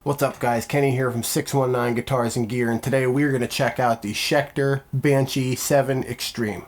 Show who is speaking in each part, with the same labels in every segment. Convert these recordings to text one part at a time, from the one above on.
Speaker 1: What's up guys, Kenny here from 619 Guitars and Gear, and today we're going to check out the Schecter Banshee 7 Extreme.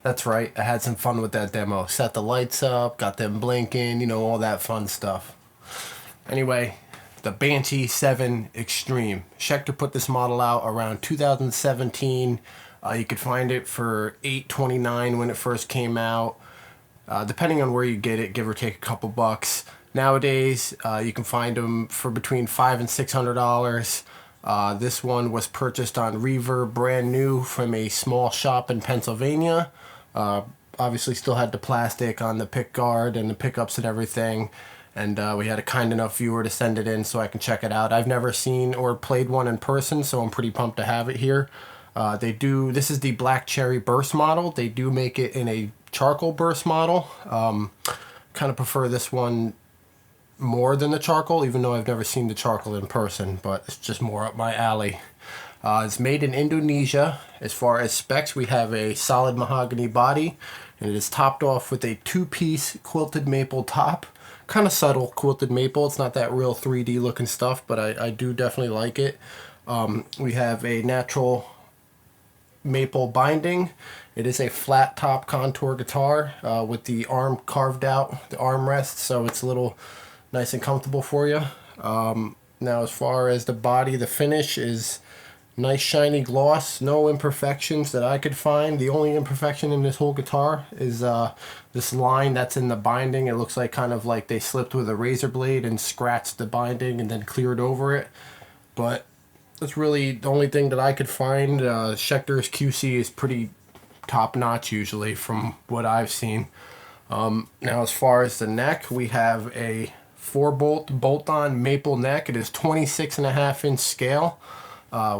Speaker 1: That's right, I had some fun with that demo. Set the lights up, got them blinking, all that fun stuff. Anyway, the Banshee 7 Extreme. Schecter put this model out around 2017. You could find it for $829 when it first came out. Depending on where you get it, give or take a couple bucks. Nowadays, you can find them for between $500 and $600. This one was purchased on Reverb, brand new from a small shop in Pennsylvania. Obviously still had the plastic on the pickguard and the pickups and everything, and we had a kind enough viewer to send it in so I can check it out. I've never seen or played one in person, so I'm pretty pumped to have it here. This is the Black Cherry Burst model. They do make it in a charcoal burst model. Kind of prefer this one more than the charcoal, even though I've never seen the charcoal in person, but it's just more up my alley. It's made in Indonesia. As far as specs, we have a solid mahogany body, and it is topped off with a two-piece quilted maple top. Kind of subtle quilted maple. It's not that real 3D looking stuff, but I do definitely like it. We have a natural maple binding. It is a flat top contour guitar with the arm carved out, the armrest, so it's a little nice and comfortable for you. Now as far as the body, the finish is nice shiny gloss, no imperfections that I could find. The only imperfection in this whole guitar is this line that's in the binding. It looks like kind of like they slipped with a razor blade and scratched the binding and then cleared over it. But that's really the only thing that I could find. Schecter's QC is pretty top-notch usually from what I've seen. Now as far as the neck, we have a 4-bolt bolt-on maple neck. It is 26.5-inch scale.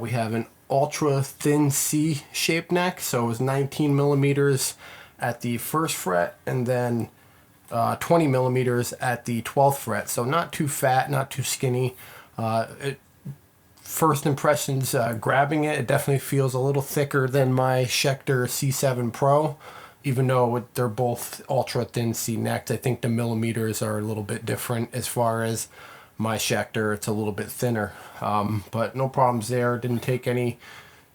Speaker 1: We have an ultra thin C-shaped neck, so it's 19 millimeters at the first fret and then 20 millimeters at the 12th fret. So not too fat, not too skinny. First impressions, grabbing it definitely feels a little thicker than my Schecter C7 Pro. Even though they're both ultra thin C necks, I think the millimeters are a little bit different. As far as my Schecter, it's a little bit thinner, but no problems there. Didn't take any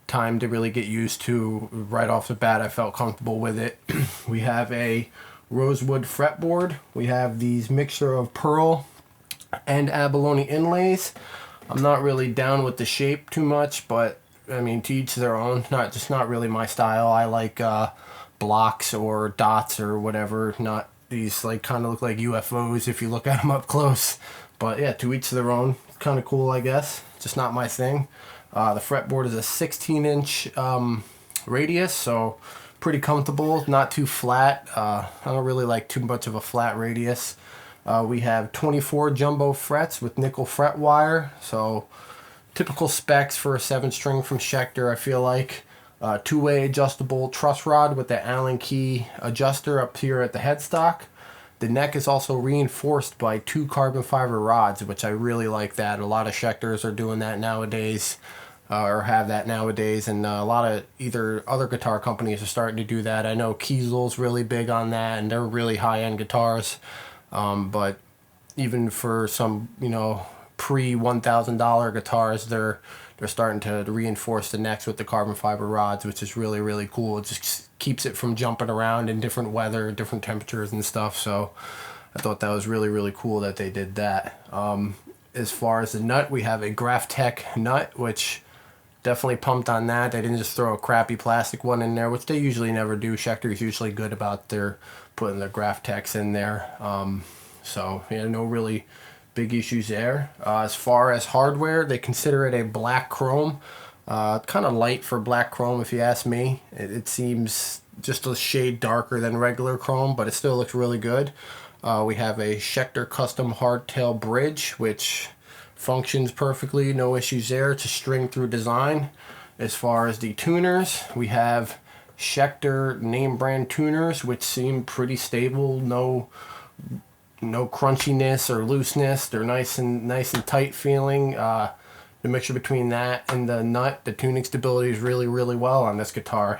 Speaker 1: time to really get used to. Right off the bat, I felt comfortable with it. We have a rosewood fretboard. We have these mixture of pearl and abalone inlays. I'm not really down with the shape too much, but I mean, to each their own. Not really my style. I like blocks or dots or whatever, not these like kind of look like UFOs if you look at them up close. But yeah, to each their own. Kind of cool, I guess. Just not my thing. The fretboard is a 16-inch radius, so pretty comfortable, not too flat. I don't really like too much of a flat radius. We have 24 jumbo frets with nickel fret wire, so typical specs for a 7-string from Schecter, I feel like. Two-way adjustable truss rod with the Allen key adjuster up here at the headstock. The neck is also reinforced by 2 carbon fiber rods, which I really like that. A lot of Schecters are doing that nowadays. or have that nowadays, and a lot of either other guitar companies are starting to do that. I know Kiesel's really big on that, and they're really high-end guitars, but even for some, pre $1,000 guitars, they're starting to reinforce the necks with the carbon fiber rods, which is really, really cool. It just keeps it from jumping around in different weather, different temperatures and stuff. So I thought that was really, really cool that they did that. As far as the nut, we have a Graphtec nut, which definitely pumped on that. They didn't just throw a crappy plastic one in there, which they usually never do. Schecter is usually good about their putting their Graphtecs in there. So yeah, no really big issues there. As far as hardware, they consider it a black chrome. Kind of light for black chrome, if you ask me. It seems just a shade darker than regular chrome, but it still looks really good. We have a Schecter custom hardtail bridge, which functions perfectly, no issues there. It's a string through design. As far as the tuners, we have Schecter name brand tuners, which seem pretty stable. No crunchiness or looseness. They're nice and tight feeling. The mixture between that and the nut, the tuning stability is really, really well on this guitar.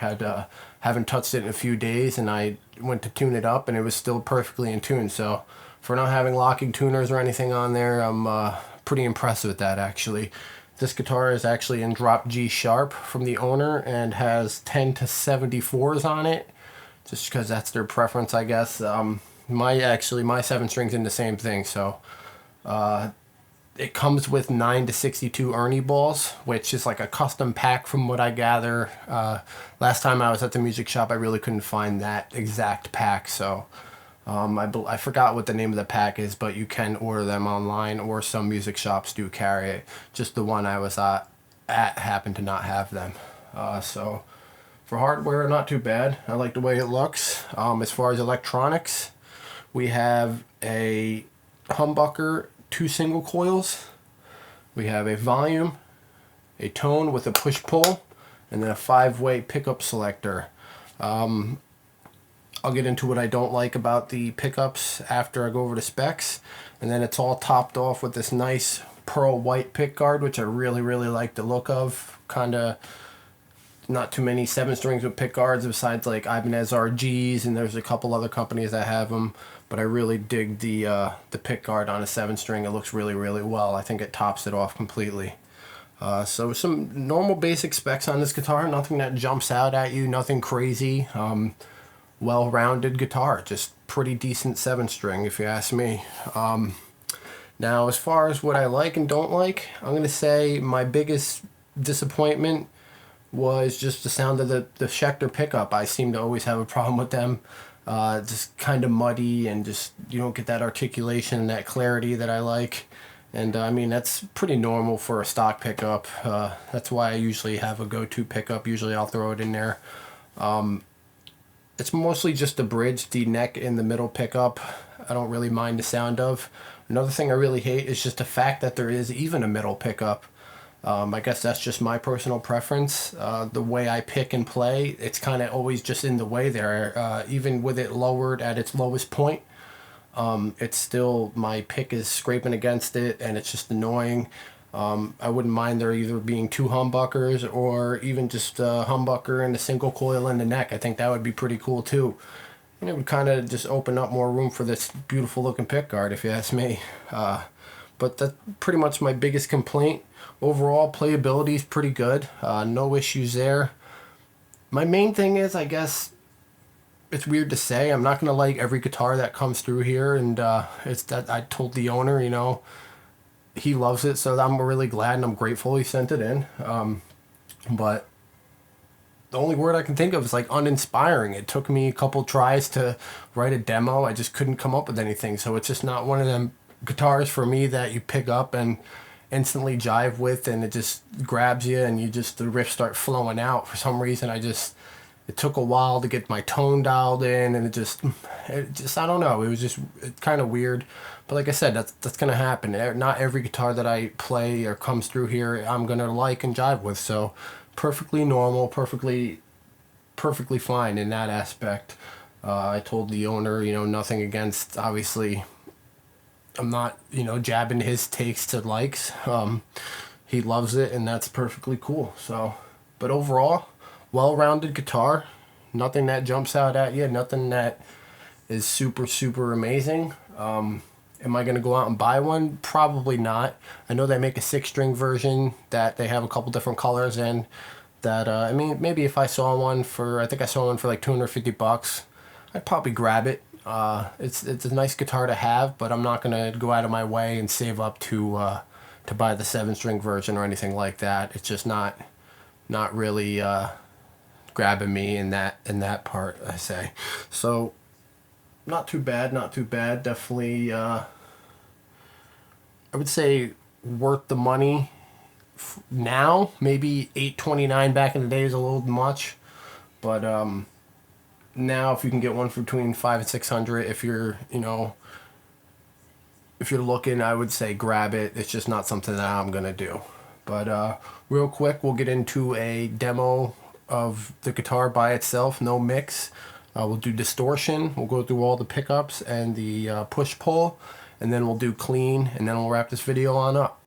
Speaker 1: Haven't touched it in a few days, and I went to tune it up, and it was still perfectly in tune. So for not having locking tuners or anything on there, I'm pretty impressed with that, actually. This guitar is actually in drop G sharp from the owner and has 10 to 74s on it, just because that's their preference, I guess. My 7-string's in the same thing, so it comes with 9 to 62 Ernie balls, which is like a custom pack from what I gather. Last time I was at the music shop, I really couldn't find that exact pack, so I forgot what the name of the pack is, but you can order them online, or some music shops do carry it. Just the one I was at happened to not have them. So for hardware, not too bad. I like the way it looks. As far as electronics, we have a humbucker, 2 single coils. We have a volume, a tone with a push-pull, and then a 5-way pickup selector. I'll get into what I don't like about the pickups after I go over the specs. And then it's all topped off with this nice pearl white pickguard, which I really, really like the look of. Kind of not too many 7-strings with pickguards besides like Ibanez RGs, and there's a couple other companies that have them. But I really dig the pickguard on a 7-string. It looks really, really well. I think it tops it off completely. So some normal basic specs on this guitar. Nothing that jumps out at you. Nothing crazy. Well-rounded guitar. Just pretty decent 7-string, if you ask me. Now, as far as what I like and don't like, I'm going to say my biggest disappointment was just the sound of the Schecter pickup. I seem to always have a problem with them. Just kind of muddy, and just you don't get that articulation and that clarity that I like. And I mean, that's pretty normal for a stock pickup. That's why I usually have a go-to pickup. Usually I'll throw it in there. It's mostly just the bridge, the neck in the middle pickup. I don't really mind the sound of. Another thing I really hate is just the fact that there is even a middle pickup. I guess that's just my personal preference. The way I pick and play, it's kind of always just in the way there. Even with it lowered at its lowest point, it's still, my pick is scraping against it, and it's just annoying. I wouldn't mind there either being 2 humbuckers, or even just a humbucker and a single coil in the neck. I think that would be pretty cool too. And it would kind of just open up more room for this beautiful looking pickguard, if you ask me. But that's pretty much my biggest complaint. Overall, playability is pretty good. No issues there. My main thing is, I guess, it's weird to say, I'm not going to like every guitar that comes through here. And it's that I told the owner, he loves it, so I'm really glad and I'm grateful he sent it in. But the only word I can think of is like uninspiring. It took me a couple tries to write a demo. I just couldn't come up with anything. So it's just not one of them guitars for me that you pick up and instantly jive with, and it just grabs you, and the riffs start flowing out. For some reason, it took a while to get my tone dialed in, and it just I don't know. It was just kind of weird. But like I said, that's gonna happen. Not every guitar that I play or comes through here I'm gonna like and jive with. So perfectly normal, perfectly fine in that aspect. I told the owner, nothing against. Obviously, I'm not, jabbing his takes to likes. he loves it, and that's perfectly cool. So, but overall, well-rounded guitar. Nothing that jumps out at you. Nothing that is super, super amazing. Am I going to go out and buy one? Probably not. I know they make a 6-string version that they have a couple different colors in. That I mean, maybe if I saw one for, I think I saw one for like $250, I'd probably grab it. It's a nice guitar to have, but I'm not gonna go out of my way and save up to buy the 7-string version or anything like that. It's just not really grabbing me in that part, I say. So not too bad, not too bad. Definitely, I would say worth the money. Now maybe $829 back in the day is a little much, but now if you can get one for between $500 and $600, if you're if you're looking, I would say grab it. It's just not something that I'm gonna do. But real quick, we'll get into a demo of the guitar by itself, no mix. We'll do distortion, we'll go through all the pickups and the push pull, and then we'll do clean, and then we'll wrap this video on up.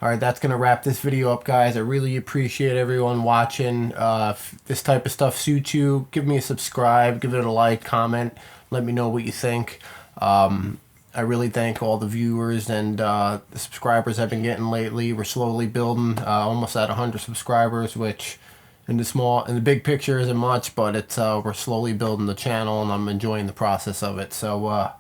Speaker 1: Alright, that's going to wrap this video up, guys. I really appreciate everyone watching. If this type of stuff suits you, give me a subscribe, give it a like, comment, let me know what you think. I really thank all the viewers and the subscribers I've been getting lately. We're slowly building, almost at 100 subscribers, which in the big picture isn't much, but it's we're slowly building the channel, and I'm enjoying the process of it. So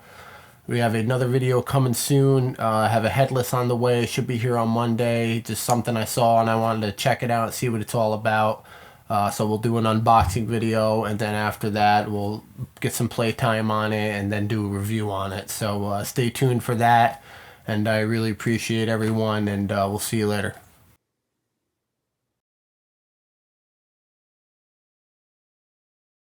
Speaker 1: we have another video coming soon. I have a headless on the way. It should be here on Monday. Just something I saw and I wanted to check it out and see what it's all about. So we'll do an unboxing video, and then after that we'll get some playtime on it and then do a review on it. So stay tuned for that. And I really appreciate everyone, and we'll see you later.